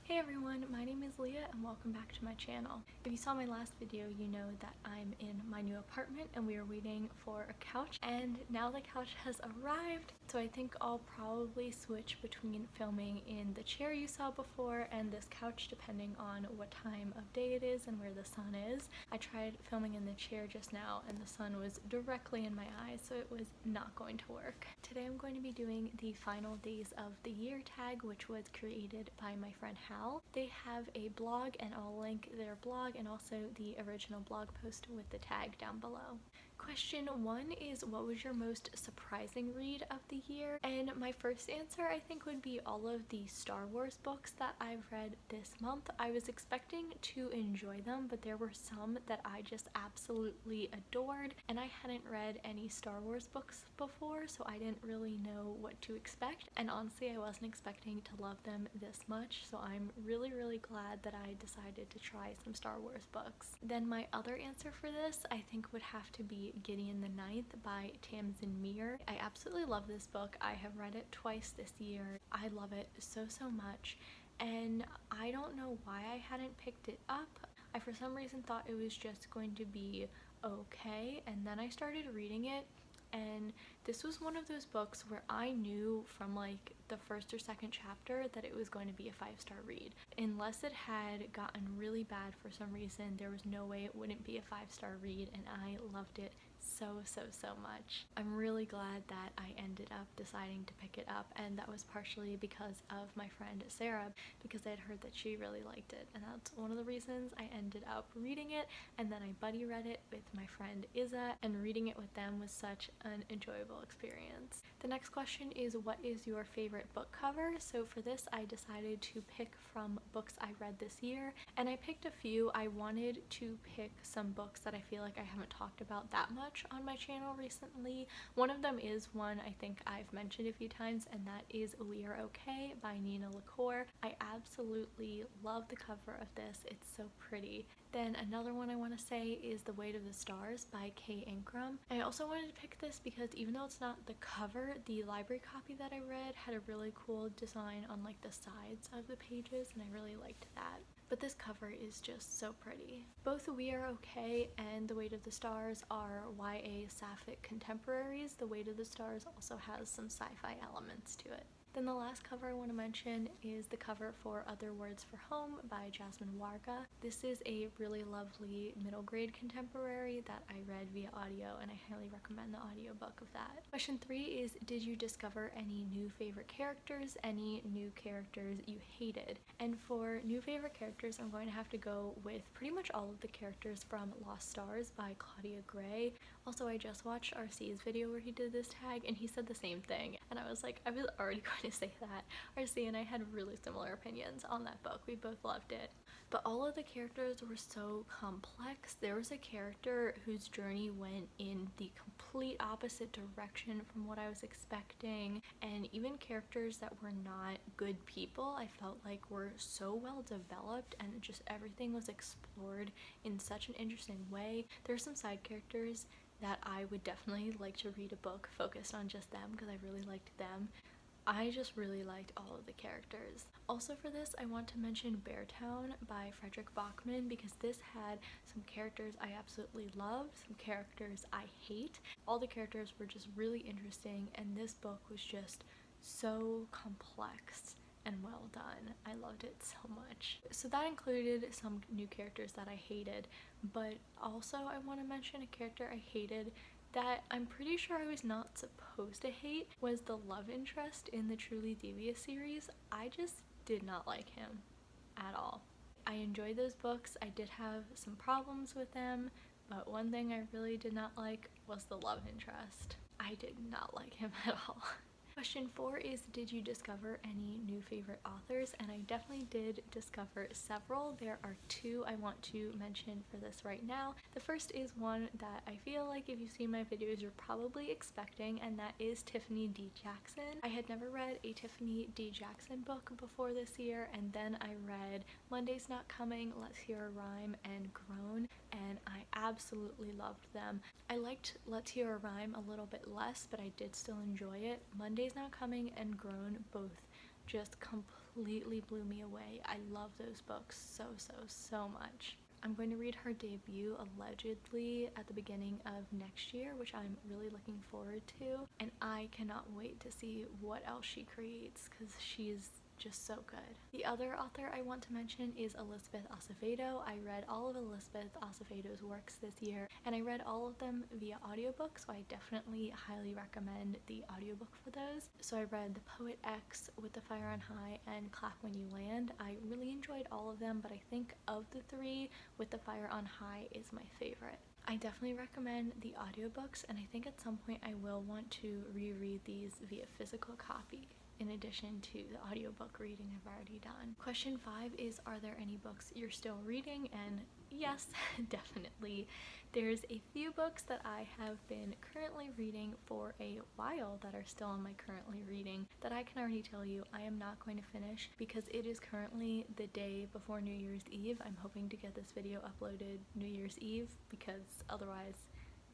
Hey everyone, my name is Leah and welcome back to my channel. If you saw my last video, you know that I'm in my new apartment and we are waiting for a couch, and now the couch has arrived. So I think I'll probably switch between filming in the chair you saw before and this couch depending on what time of day it is and where the sun is. I tried filming in the chair just now and the sun was directly in my eyes, so it was not going to work. Today I'm going to be doing the final days of the year tag, which was created by my friend Hal. They have a blog and I'll link their blog and also the original blog post with the tag down below. Question 1 is, what was your most surprising read of the year? And my first answer I think would be all of the Star Wars books that I've read this month. I was expecting to enjoy them, but there were some that I just absolutely adored, and I hadn't read any Star Wars books before, so I didn't really know what to expect, and honestly I wasn't expecting to love them this much, so I'm really glad that I decided to try some Star Wars books. Then my other answer for this I think would have to be Gideon the Ninth by Tamsin Muir. I absolutely love this book. I have read it twice this year. I love it so much, and I don't know why I hadn't picked it up. I for some reason thought it was just going to be okay, and then I started reading it, and this was one of those books where I knew from like the first or second chapter that it was going to be a 5-star read. Unless it had gotten really bad for some reason, there was no way it wouldn't be a 5-star read, and I loved it so much. I'm really glad that I ended up deciding to pick it up, and that was partially because of my friend Sarah, because I had heard that she really liked it, and that's one of the reasons I ended up reading it. And then I buddy read it with my friend Izza, and reading it with them was such an enjoyable experience. The next question is, what is your favorite book cover? So for this I decided to pick from books I read this year, and I picked a few. I wanted to pick some books that I feel like I haven't talked about that much on my channel recently. One of them is one I think I've mentioned a few times, and that is We Are Okay by Nina LaCour. I absolutely love the cover of this. It's so pretty. Then another one I want to say is The Weight of the Stars by Kay Ancrum. I also wanted to pick this because even though it's not the cover, the library copy that I read had a really cool design on like the sides of the pages, and I really liked that. But this cover is just so pretty. Both We Are Okay and The Weight of the Stars are YA sapphic contemporaries. The Weight of the Stars also has some sci-fi elements to it. Then the last cover I want to mention is the cover for Other Words for Home by Jasmine Warga. This is a really lovely middle grade contemporary that I read via audio, and I highly recommend the audiobook of that. Question 3 is, did you discover any new favorite characters? Any new characters you hated? And for new favorite characters, I'm going to have to go with pretty much all of the characters from Lost Stars by Claudia Gray. Also, I just watched RC's video where he did this tag, and he said the same thing, and I was like, I was already going to say that. RC and I had really similar opinions on that book. We both loved it. But all of the characters were so complex. There was a character whose journey went in the complete opposite direction from what I was expecting, and even characters that were not good people I felt like were so well developed, and just everything was explored in such an interesting way. There's some side characters that I would definitely like to read a book focused on just them because I really liked them. I just really liked all of the characters. Also for this, I want to mention Beartown by Frederick Bachman, because this had some characters I absolutely love, some characters I hate. All the characters were just really interesting, and this book was just so complex and well done. I loved it so much. So that included some new characters that I hated, but also I want to mention a character I hated that I'm pretty sure I was not supposed to hate, was the love interest in the Truly Devious series. I just did not like him at all. I enjoyed those books. I did have some problems with them, but one thing I really did not like was the love interest. I did not like him at all. Question 4 is, did you discover any new favorite authors? And I definitely did discover several. There are 2 I want to mention for this right now. The first is one that I feel like if you've seen my videos you're probably expecting, and that is Tiffany D. Jackson. I had never read a Tiffany D. Jackson book before this year, and then I read Monday's Not Coming, Let's Hear a Rhyme, and Grown, and I absolutely loved them. I liked Let's Hear a Rhyme a little bit less, but I did still enjoy it. Monday's Not Coming and Grown both just completely completely blew me away. I love those books so much. I'm going to read her debut allegedly at the beginning of next year, which I'm really looking forward to, and I cannot wait to see what else she creates because she's just so good. The other author I want to mention is Elizabeth Acevedo. I read all of Elizabeth Acevedo's works this year, and I read all of them via audiobook, so I definitely highly recommend the audiobook for those. So I read The Poet X, With the Fire on High, and Clap When You Land. I really enjoyed all of them, but I think of the three, With the Fire on High is my favorite. I definitely recommend the audiobooks, and I think at some point I will want to reread these via physical copy, in addition to the audiobook reading I've already done. Question 5 is, are there any books you're still reading? And yes, definitely. There's a few books that I have been currently reading for a while that are still on my currently reading that I can already tell you I am not going to finish because it is currently the day before New Year's Eve. I'm hoping to get this video uploaded New Year's Eve because otherwise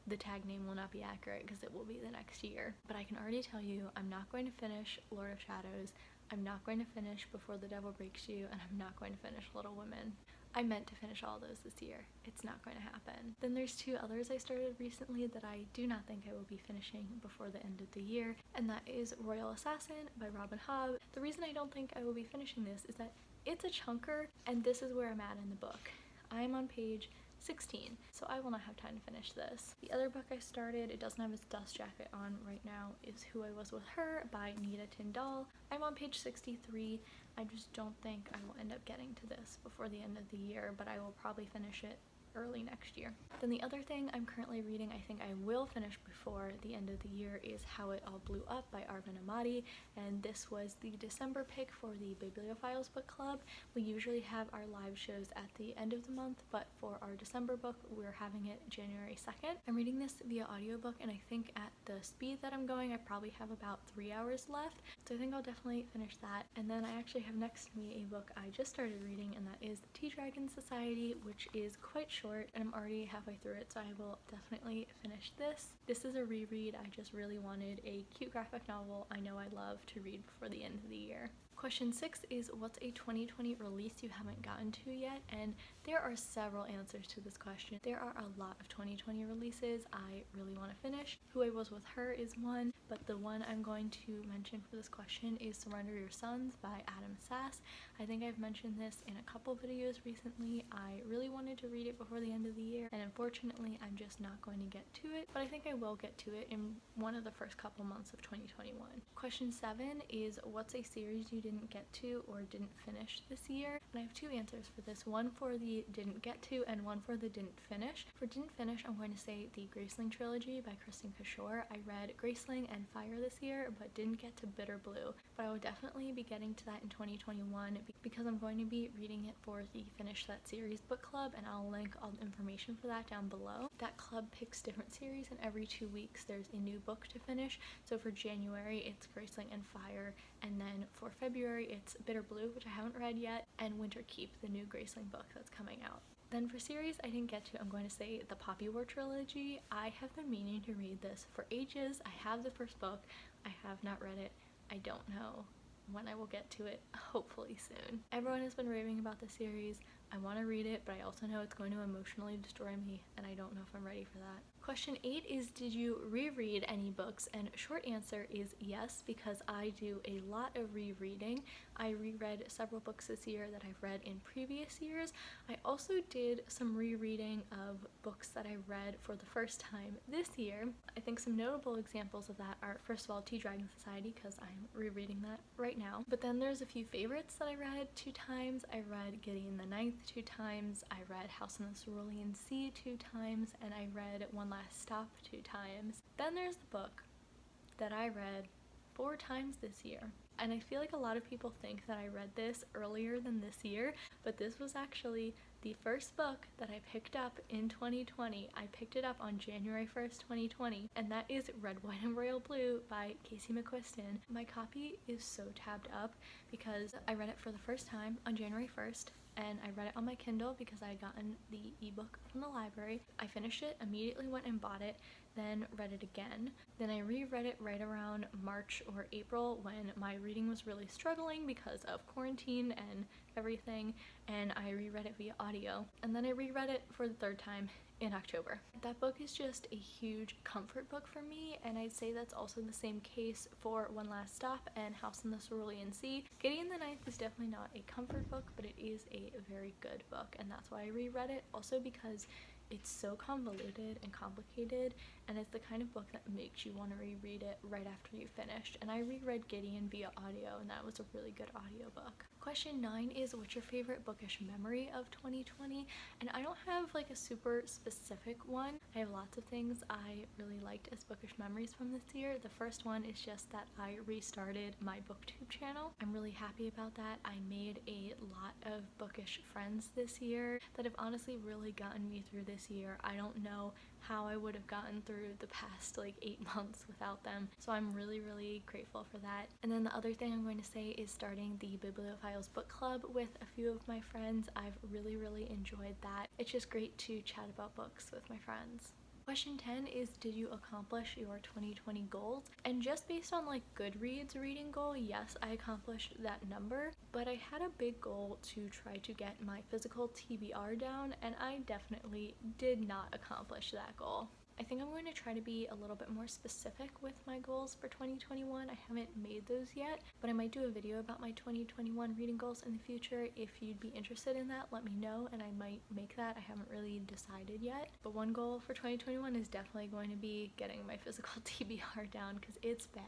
the tag name will not be accurate because it will be the next year. But I can already tell you I'm not going to finish Lord of Shadows, I'm not going to finish Before the Devil Breaks You, and I'm not going to finish Little Women. I meant to finish all those this year. It's not going to happen. Then there's 2 others I started recently that I do not think I will be finishing before the end of the year, and that is Royal Assassin by Robin Hobb. The reason I don't think I will be finishing this is that it's a chunker, and this is where I'm at in the book. I'm on page 16, so I will not have time to finish this. The other book I started, it doesn't have its dust jacket on right now, is Who I Was With Her by Nita Tyndall. I'm on page 63. I just don't think I will end up getting to this before the end of the year, but I will probably finish it early next year. Then the other thing I'm currently reading, I think I will finish before the end of the year, is How It All Blew Up by Arvin Amati, and this was the December pick for the Bibliophiles book club. We usually have our live shows at the end of the month, but for our December book we're having it January 2nd. I'm reading this via audiobook, and I think at the speed that I'm going I probably have about 3 hours left, so I think I'll definitely finish that. And then I actually have next to me a book I just started reading, and that is The Tea Dragon Society, which is quite short and I'm already halfway through it, so I will definitely finish this. This is a reread. I just really wanted a cute graphic novel I know I love to read before the end of the year. Question 6 is, what's a 2020 release you haven't gotten to yet? And there are several answers to this question. There are a lot of 2020 releases I really want to finish. Who I Was With Her is one, but the one I'm going to mention for this question is Surrender Your Sons by Adam Sass. I think I've mentioned this in a couple videos recently. I really wanted to read it before the end of the year, and unfortunately I'm just not going to get to it, but I think I will get to it in one of the first couple months of 2021. Question 7 is, what's a series you didn't get to or didn't finish this year? And I have 2 answers for this, one for the didn't get to and one for the didn't finish. For didn't finish, I'm going to say the Graceling trilogy by Kristen Cashore. I read Graceling and Fire this year but didn't get to Bitter Blue, but I will definitely be getting to that in 2021 because I'm going to be reading it for the Finish That Series book club, and I'll link all the information for that down below. That club picks different series, and every 2 weeks there's a new book to finish. So for January it's Graceling and Fire, and then for February it's Bitter Blue, which I haven't read yet, and Winter Keep, the new Graceling book that's coming out. Then for series I didn't get to, I'm going to say the Poppy War trilogy. I have been meaning to read this for ages. I have the first book. I have not read it. I don't know when I will get to it, hopefully soon. Everyone has been raving about the series. I want to read it, but I also know it's going to emotionally destroy me, and I don't know if I'm ready for that. Question 8 is, did you reread any books? And short answer is yes, because I do a lot of rereading. I reread several books this year that I've read in previous years. I also did some rereading of books that I read for the first time this year. I think some notable examples of that are, first of all, Tea Dragon Society, because I'm rereading that right now. But then there's a few favorites that I read 2 times. I read Gideon the Ninth 2 times. I read House on the Cerulean Sea 2 times, and I read One Last Stop 2 times. Then there's the book that I read 4 times this year. And I feel like a lot of people think that I read this earlier than this year, but this was actually the first book that I picked up in 2020. I picked it up on January 1st, 2020, and that is Red, White, and Royal Blue by Casey McQuiston. My copy is so tabbed up because I read it for the first time on January 1st. and I read it on my Kindle because I had gotten the ebook from the library. I finished it, immediately went and bought it, then read it again. Then I reread it right around March or April when my reading was really struggling because of quarantine and everything, and I reread it via audio. And then I reread it for the third time in October. That book is just a huge comfort book for me, and I'd say that's also the same case for One Last Stop and House in the Cerulean Sea. Gideon the Ninth is definitely not a comfort book, but it is a very good book, and that's why I reread it. Also because it's so convoluted and complicated, and it's the kind of book that makes you want to reread it right after you finished. And I reread Gideon via audio, and that was a really good audiobook. Question 9 is, what's your favorite bookish memory of 2020? And I don't have like a super specific one. I have lots of things I really liked as bookish memories from this year. The first one is just that I restarted my booktube channel. I'm really happy about that. I made a lot of bookish friends this year that have honestly really gotten me through this year. I don't know how I would have gotten through the past like 8 months without them, so I'm really grateful for that. And then the other thing I'm going to say is starting the Bibliophiles book club with a few of my friends. I've really enjoyed that. It's just great to chat about books with my friends. Question 10 is, did you accomplish your 2020 goals? And just based on like Goodreads reading goal, yes, I accomplished that number, but I had a big goal to try to get my physical TBR down, and I definitely did not accomplish that goal. I think I'm going to try to be a little bit more specific with my goals for 2021. I haven't made those yet, but I might do a video about my 2021 reading goals in the future. If you'd be interested in that, let me know and I might make that. I haven't really decided yet, but one goal for 2021 is definitely going to be getting my physical TBR down because it's bad.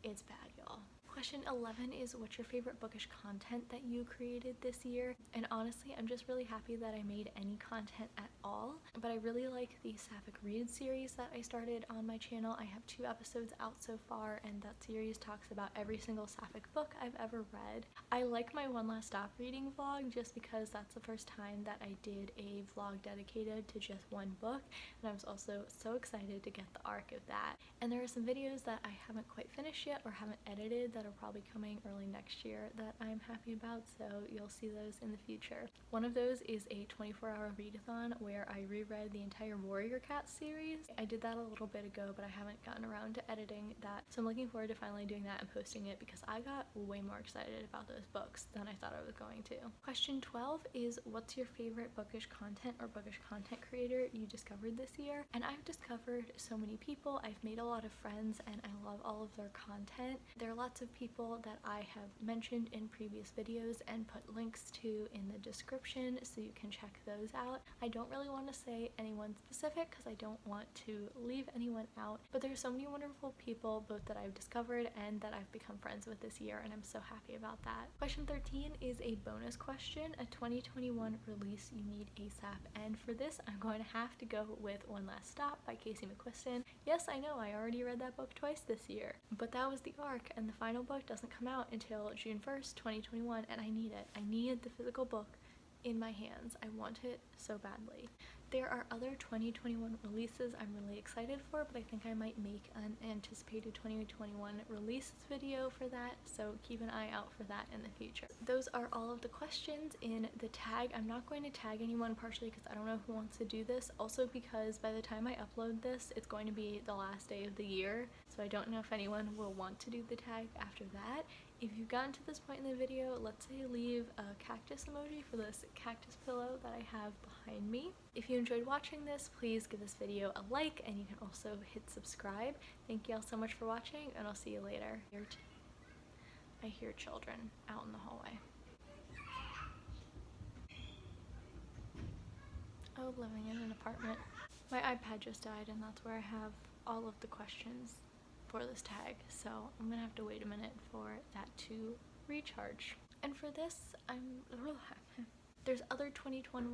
It's bad, y'all. Question 11 is, what's your favorite bookish content that you created this year? And honestly, I'm just really happy that I made any content at all, but I really like the Sapphic Read series that I started on my channel. I have 2 episodes out so far, and that series talks about every single Sapphic book I've ever read. I like my One Last Stop reading vlog just because that's the first time that I did a vlog dedicated to just one book, and I was also so excited to get the arc of that. And there are some videos that I haven't quite finished yet or haven't edited that are probably coming early next year that I'm happy about, so you'll see those in the future. One of those is a 24-hour readathon where I reread the entire Warrior Cat series. I did that a little bit ago, but I haven't gotten around to editing that, so I'm looking forward to finally doing that and posting it because I got way more excited about those books than I thought I was going to. Question 12 is, what's your favorite bookish content or bookish content creator you discovered this year? And I've discovered so many people. I've made a lot of friends and I love all of their content. There are lots of people that I have mentioned in previous videos and put links to in the description so you can check those out. I don't really want to say anyone specific because I don't want to leave anyone out, but there's so many wonderful people both that I've discovered and that I've become friends with this year, and I'm so happy about that. Question 13 is a bonus question, a 2021 release you need ASAP, and for this I'm going to have to go with One Last Stop by Casey McQuiston. Yes, I know I already read that book twice this year, but that was the arc, and the final book doesn't come out until June 1st, 2021, and I need it. I need the physical book in my hands. I want it so badly. There are other 2021 releases I'm really excited for, but I think I might make an anticipated 2021 releases video for that, so keep an eye out for that in the future. Those are all of the questions in the tag. I'm not going to tag anyone, partially because I don't know who wants to do this, also because by the time I upload this, it's going to be the last day of the year, so I don't know if anyone will want to do the tag after that. If you've gotten to this point in the video, let's say leave a cactus emoji for this cactus pillow that I have behind me. If you enjoyed watching this, please give this video a like, and you can also hit subscribe. Thank you all so much for watching, and I'll see you later. I hear children out in the hallway. Oh, living in an apartment. My iPad just died, and that's where I have all of the questions for this tag, so I'm gonna have to wait a minute for that to recharge. And for this, there's other 2021